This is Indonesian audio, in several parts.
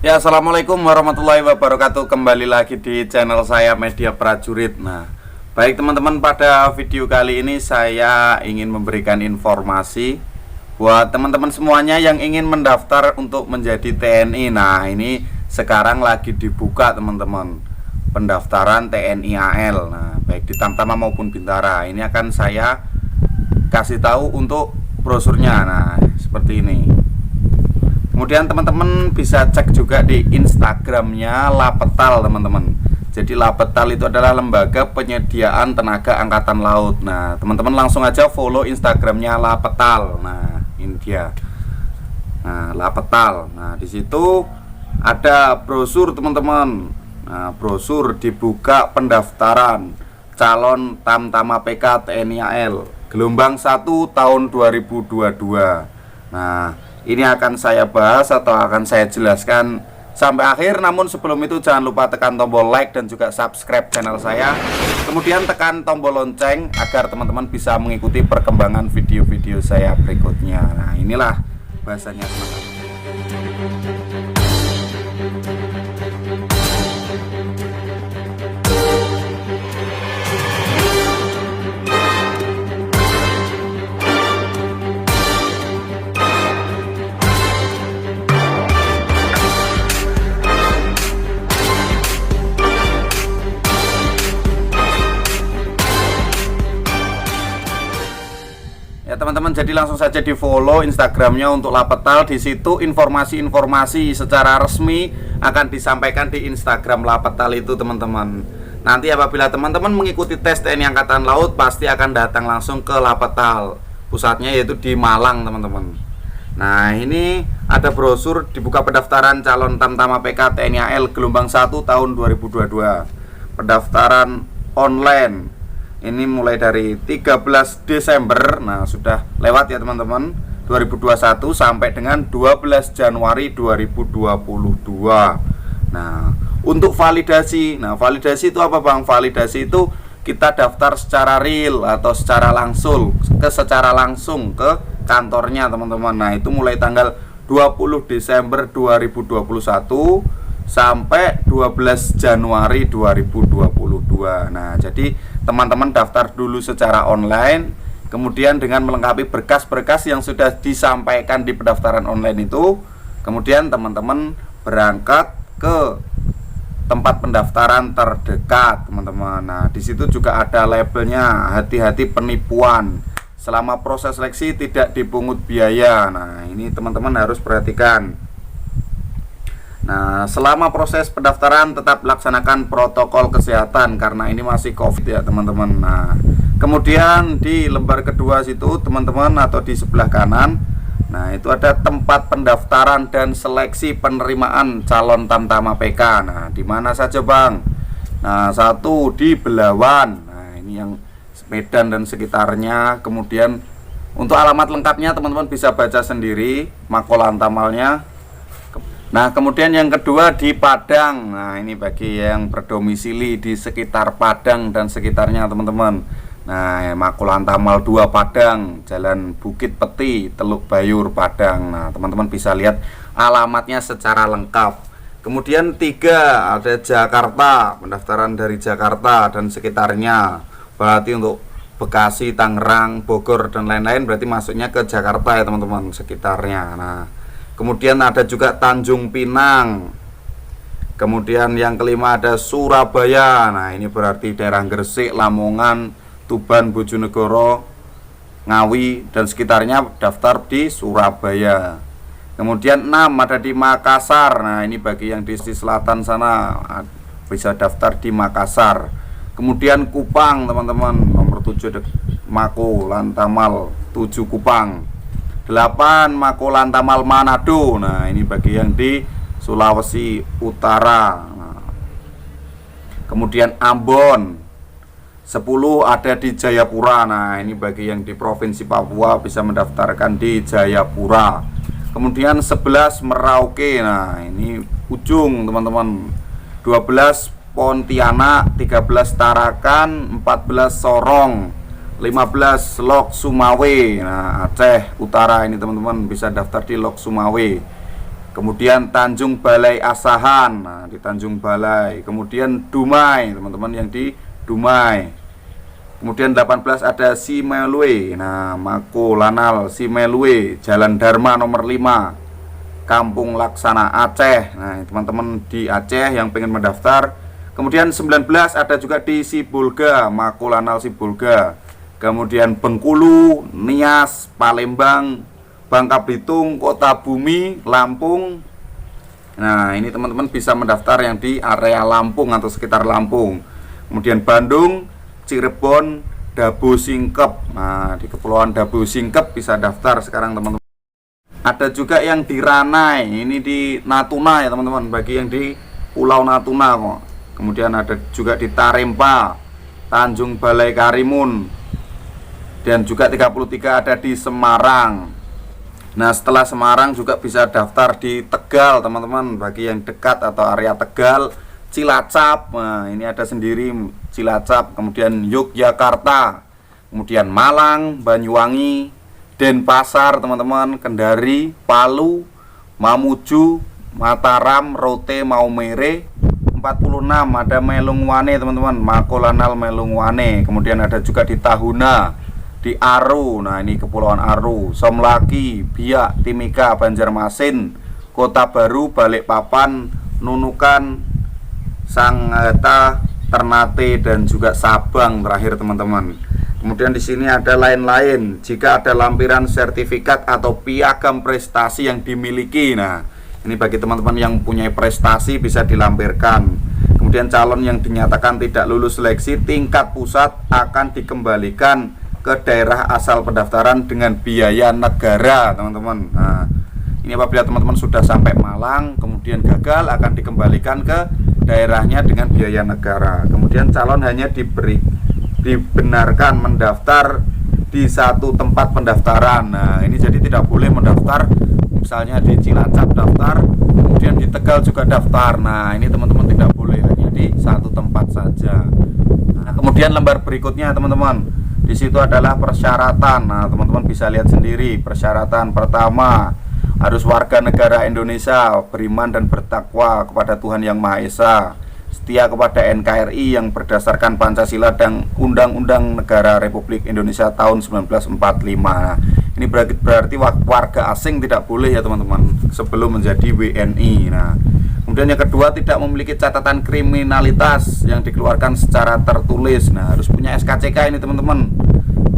Ya, assalamualaikum warahmatullahi wabarakatuh. Kembali lagi di channel saya Media Prajurit. Nah, baik teman-teman, pada video kali ini saya ingin memberikan informasi buat teman-teman semuanya yang ingin mendaftar untuk menjadi TNI. Nah, ini sekarang lagi dibuka teman-teman, pendaftaran TNI AL. Nah, baik di Tamtama maupun Bintara. Ini akan saya kasih tahu untuk brosurnya. Nah, seperti ini. Kemudian teman-teman bisa cek juga di Instagramnya Lapetal teman-teman. Jadi Lapetal itu adalah lembaga penyediaan tenaga angkatan laut. Nah, teman-teman langsung aja follow Instagramnya Lapetal. Nah, ini dia. Nah, Lapetal. Nah, di situ ada brosur teman-teman. Nah, brosur dibuka pendaftaran calon Tamtama PK TNI AL gelombang 1 tahun 2022. Nah, ini akan saya bahas atau akan saya jelaskan sampai akhir. Namun sebelum itu jangan lupa tekan tombol like dan juga subscribe channel saya. Kemudian tekan tombol lonceng agar teman-teman bisa mengikuti perkembangan video-video saya berikutnya. Nah, inilah bahasanya teman-teman. Ya teman-teman, jadi langsung saja di follow Instagramnya untuk Lapetal. Di situ informasi-informasi secara resmi akan disampaikan di Instagram Lapetal itu teman-teman. Nanti apabila teman-teman mengikuti tes TNI Angkatan Laut, pasti akan datang langsung ke Lapetal. Pusatnya yaitu di Malang teman-teman. Nah, ini ada brosur dibuka pendaftaran calon Tamtama PK TNI AL gelombang 1 tahun 2022. Pendaftaran online. Ini mulai dari 13 Desember. Nah, sudah lewat ya teman-teman, 2021 sampai dengan 12 Januari 2022. Nah, untuk validasi. Nah, validasi itu apa Bang? Validasi itu kita daftar secara real atau secara langsung ke kantornya teman-teman. Nah, itu mulai tanggal 20 Desember 2021 sampai 12 Januari 2022. Nah, jadi teman-teman daftar dulu secara online, kemudian dengan melengkapi berkas-berkas yang sudah disampaikan di pendaftaran online itu, kemudian teman-teman berangkat ke tempat pendaftaran terdekat, teman-teman. Nah, di situ juga ada labelnya, hati-hati penipuan. Selama proses seleksi tidak dipungut biaya. Nah, ini teman-teman harus perhatikan. Nah, selama proses pendaftaran tetap laksanakan protokol kesehatan karena ini masih COVID ya teman-teman. Nah, kemudian di lembar kedua situ teman-teman, atau di sebelah kanan, nah itu ada tempat pendaftaran dan seleksi penerimaan calon Tamtama PK. Nah, di mana saja Bang? Nah, satu di Belawan. Nah, ini yang Medan dan sekitarnya. Kemudian untuk alamat lengkapnya teman-teman bisa baca sendiri, Makolantamalnya. Nah, kemudian yang kedua di Padang. Nah, ini bagi yang berdomisili di sekitar Padang dan sekitarnya teman-teman. Nah, Makolantamal 2 Padang, Jalan Bukit Peti, Teluk Bayur, Padang. Nah, teman-teman bisa lihat alamatnya secara lengkap. Kemudian 3 ada Jakarta, pendaftaran dari Jakarta dan sekitarnya. Berarti untuk Bekasi, Tangerang, Bogor dan lain-lain berarti masuknya ke Jakarta ya teman-teman, sekitarnya. Nah, kemudian ada juga Tanjung Pinang. Kemudian yang kelima ada Surabaya. Nah, ini berarti daerah Gresik, Lamongan, Tuban, Bojonegoro, Ngawi dan sekitarnya daftar di Surabaya. Kemudian 6 ada di Makassar. Nah, ini bagi yang di sisi selatan sana bisa daftar di Makassar. Kemudian Kupang teman-teman, nomor 7 Makolantamal 7 Kupang. 8 Makolantamal Manado. Nah, ini bagi yang di Sulawesi Utara. Nah, kemudian Ambon. 10 ada di Jayapura. Nah, ini bagi yang di Provinsi Papua bisa mendaftarkan di Jayapura. Kemudian 11 Merauke. Nah, ini ujung teman-teman. 12 Pontianak, 13 Tarakan, 14 Sorong, 15 Lok Sumawe. Nah, Aceh Utara ini teman-teman bisa daftar di Lok Sumawe. kemudian Tanjung Balai Asahan, nah di Tanjung Balai, kemudian Dumai, teman-teman yang di Dumai. Kemudian 18 ada Simelue, nah Mako Lanal Simelue, Jalan Dharma nomor 5, Kampung Laksana Aceh. Nah teman-teman di Aceh yang pengen mendaftar. Kemudian 19 ada juga di Sibolga, Mako Lanal Sibolga. Kemudian Bengkulu, Nias, Palembang, Bangka Belitung, Kota Bumi, Lampung. Nah ini teman-teman bisa mendaftar yang di area Lampung atau sekitar Lampung. Kemudian Bandung, Cirebon, Dabo Singkep. Nah di Kepulauan Dabo Singkep bisa daftar sekarang teman-teman. Ada juga yang di Ranai, ini di Natuna ya teman-teman, bagi yang di Pulau Natuna kok. Kemudian ada juga di Tarempa, Tanjung Balai Karimun, dan juga 33 ada di Semarang. Nah setelah Semarang juga bisa daftar di Tegal teman-teman, bagi yang dekat atau area Tegal, Cilacap. Nah ini ada sendiri Cilacap, kemudian Yogyakarta, kemudian Malang, Banyuwangi, Denpasar teman-teman, Kendari, Palu, Mamuju, Mataram, Rote, Maumere. 46 ada Melungwane teman-teman, Mako Lanal Melungwane. Kemudian ada juga di Tahuna, di Aru, nah ini Kepulauan Aru, Somlaki, Biak, Timika, Banjarmasin, Kota Baru, Balikpapan, Nunukan, Sangatta, Ternate, dan juga Sabang terakhir teman-teman. Kemudian di sini ada lain-lain, jika ada lampiran sertifikat atau piagam prestasi yang dimiliki. Nah ini bagi teman-teman yang punya prestasi bisa dilampirkan. Kemudian calon yang dinyatakan tidak lulus seleksi tingkat pusat akan dikembalikan ke daerah asal pendaftaran dengan biaya negara teman-teman. Nah ini apabila teman-teman sudah sampai Malang kemudian gagal, akan dikembalikan ke daerahnya dengan biaya negara. Kemudian calon hanya dibenarkan mendaftar di satu tempat pendaftaran. Nah ini jadi tidak boleh mendaftar misalnya di Cilacap daftar, kemudian di Tegal juga daftar. Nah ini teman-teman tidak boleh, hanya di satu tempat saja. Nah kemudian lembar berikutnya teman-teman, di situ adalah persyaratan. Nah teman-teman bisa lihat sendiri. Persyaratan pertama, harus warga negara Indonesia, beriman dan bertakwa kepada Tuhan Yang Maha Esa, setia kepada NKRI yang berdasarkan Pancasila dan Undang-Undang Negara Republik Indonesia tahun 1945. Nah, ini berarti warga asing tidak boleh ya teman-teman sebelum menjadi WNI. Nah, kemudian yang kedua, tidak memiliki catatan kriminalitas yang dikeluarkan secara tertulis. Nah, harus punya SKCK ini teman-teman.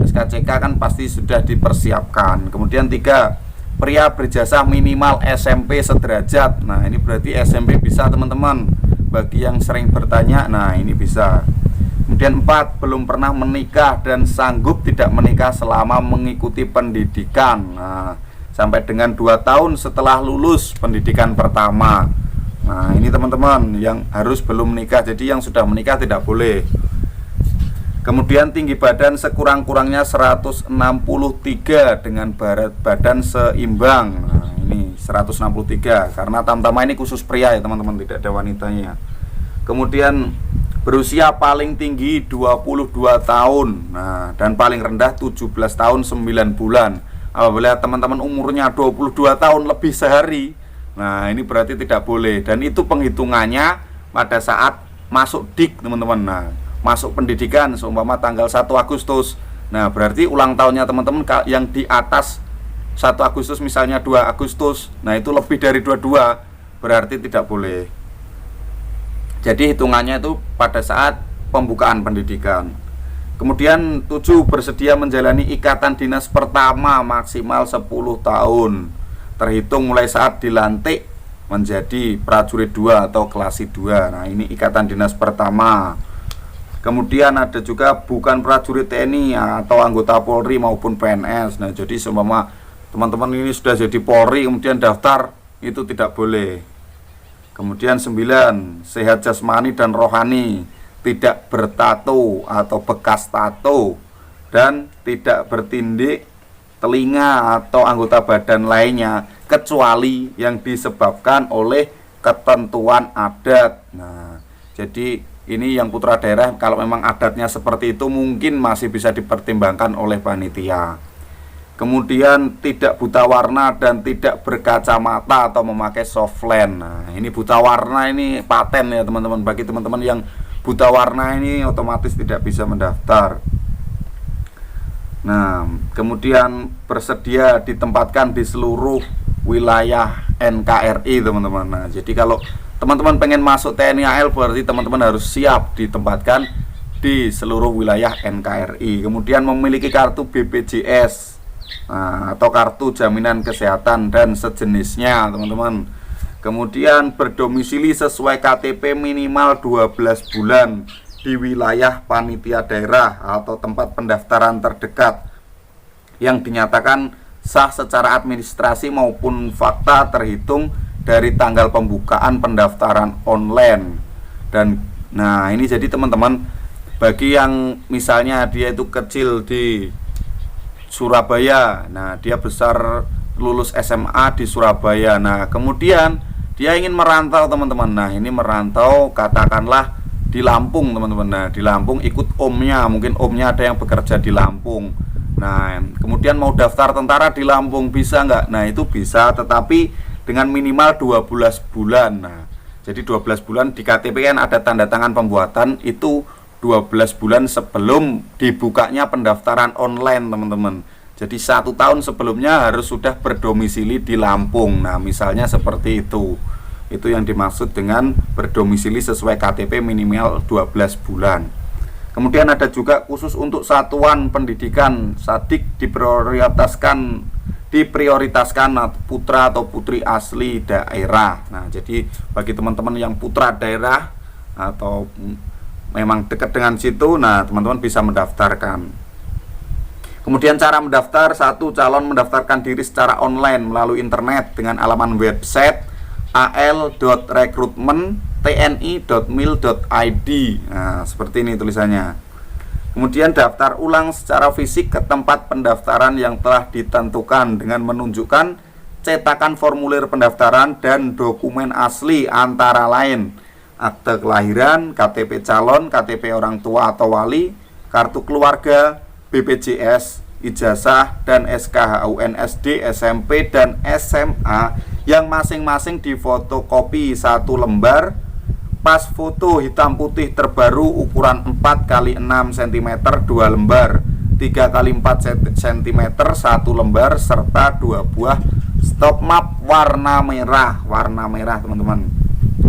SKCK kan pasti sudah dipersiapkan. Kemudian 3, pria berjasa minimal SMP sederajat. Nah, ini berarti SMP bisa teman-teman. Bagi yang sering bertanya, nah ini bisa. Kemudian 4, belum pernah menikah dan sanggup tidak menikah selama mengikuti pendidikan. Nah, sampai dengan 2 tahun setelah lulus pendidikan pertama. Nah ini teman-teman yang harus belum menikah, jadi yang sudah menikah tidak boleh. Kemudian tinggi badan sekurang-kurangnya 163 dengan berat badan seimbang. Nah ini 163, karena tamtama ini khusus pria ya teman-teman, tidak ada wanitanya. Kemudian berusia paling tinggi 22 tahun, nah dan paling rendah 17 tahun 9 bulan. Apabila teman-teman umurnya 22 tahun lebih sehari, nah ini berarti tidak boleh. Dan itu penghitungannya pada saat masuk dik teman-teman. Nah masuk pendidikan seumpama tanggal 1 Agustus. Nah berarti ulang tahunnya teman-teman yang di atas 1 Agustus, misalnya 2 Agustus, nah itu lebih dari 22, berarti tidak boleh. Jadi hitungannya itu pada saat pembukaan pendidikan. Kemudian 7, bersedia menjalani ikatan dinas pertama maksimal 10 tahun terhitung mulai saat dilantik menjadi prajurit 2 atau klasi 2. Nah ini ikatan dinas pertama. Kemudian ada juga bukan prajurit TNI atau anggota Polri maupun PNS. Nah jadi seumpama teman-teman ini sudah jadi Polri kemudian daftar, itu tidak boleh. Kemudian 9, sehat jasmani dan rohani, tidak bertato atau bekas tato, dan tidak bertindik telinga atau anggota badan lainnya kecuali yang disebabkan oleh ketentuan adat. Nah jadi ini yang putra daerah, kalau memang adatnya seperti itu mungkin masih bisa dipertimbangkan oleh panitia. kemudian tidak buta warna dan tidak berkacamata atau memakai softland. Nah, ini buta warna ini paten ya teman-teman. Bagi teman-teman yang buta warna ini otomatis tidak bisa mendaftar. Nah, kemudian bersedia ditempatkan di seluruh wilayah NKRI teman-teman. Nah, jadi kalau teman-teman pengen masuk TNI AL berarti teman-teman harus siap ditempatkan di seluruh wilayah NKRI. Kemudian memiliki kartu BPJS, atau kartu jaminan kesehatan dan sejenisnya teman-teman. Kemudian berdomisili sesuai KTP minimal 12 bulan di wilayah panitia daerah atau tempat pendaftaran terdekat yang dinyatakan sah secara administrasi maupun fakta terhitung dari tanggal pembukaan pendaftaran online. Dan nah ini jadi teman-teman, bagi yang misalnya dia itu kecil di Surabaya, nah dia besar lulus SMA di Surabaya, nah kemudian dia ingin merantau teman-teman. Nah ini merantau katakanlah di Lampung teman-teman. Nah di Lampung ikut omnya, mungkin omnya ada yang bekerja di Lampung. Nah kemudian mau daftar tentara di Lampung bisa nggak? Nah itu bisa, tetapi dengan minimal 12 bulan. Nah jadi 12 bulan di KTP kan ada tanda tangan pembuatan, itu 12 bulan sebelum dibukanya pendaftaran online teman-teman. Jadi 1 tahun sebelumnya harus sudah berdomisili di Lampung. Nah misalnya seperti itu. Itu yang dimaksud dengan berdomisili sesuai KTP minimal 12 bulan. Kemudian ada juga khusus untuk satuan pendidikan Sadik diprioritaskan putra atau putri asli daerah. Nah jadi bagi teman-teman yang putra daerah atau memang dekat dengan situ, nah teman-teman bisa mendaftarkan. Kemudian cara mendaftar: 1. Calon mendaftarkan diri secara online melalui internet dengan alaman website al.recruitment.tni.mil.id. Nah seperti ini tulisannya. Kemudian daftar ulang secara fisik ke tempat pendaftaran yang telah ditentukan dengan menunjukkan cetakan formulir pendaftaran dan dokumen asli antara lain akte kelahiran, KTP calon, KTP orang tua atau wali, kartu keluarga, BPJS, ijazah, dan SKHUN SD, SMP, dan SMA yang masing-masing difotokopi 1 lembar, pas foto hitam putih terbaru ukuran 4x6 cm 2 lembar, 3x4 cm 1 lembar, serta 2 buah stop map warna merah teman-teman.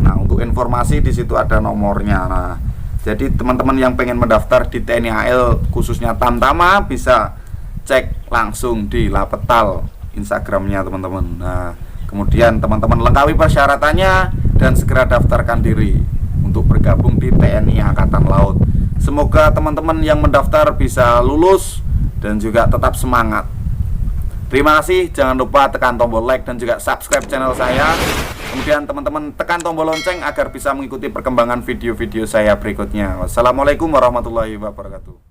Nah untuk informasi di situ ada nomornya. Nah jadi teman-teman yang pengen mendaftar di TNI AL khususnya Tamtama bisa cek langsung di Lapetal Instagramnya teman-teman. Nah kemudian teman-teman lengkapi persyaratannya dan segera daftarkan diri untuk bergabung di TNI Angkatan Laut. Semoga teman-teman yang mendaftar bisa lulus dan juga tetap semangat. Terima kasih, jangan lupa tekan tombol like dan juga subscribe channel saya. Kemudian teman-teman tekan tombol lonceng agar bisa mengikuti perkembangan video-video saya berikutnya. Wassalamualaikum warahmatullahi wabarakatuh.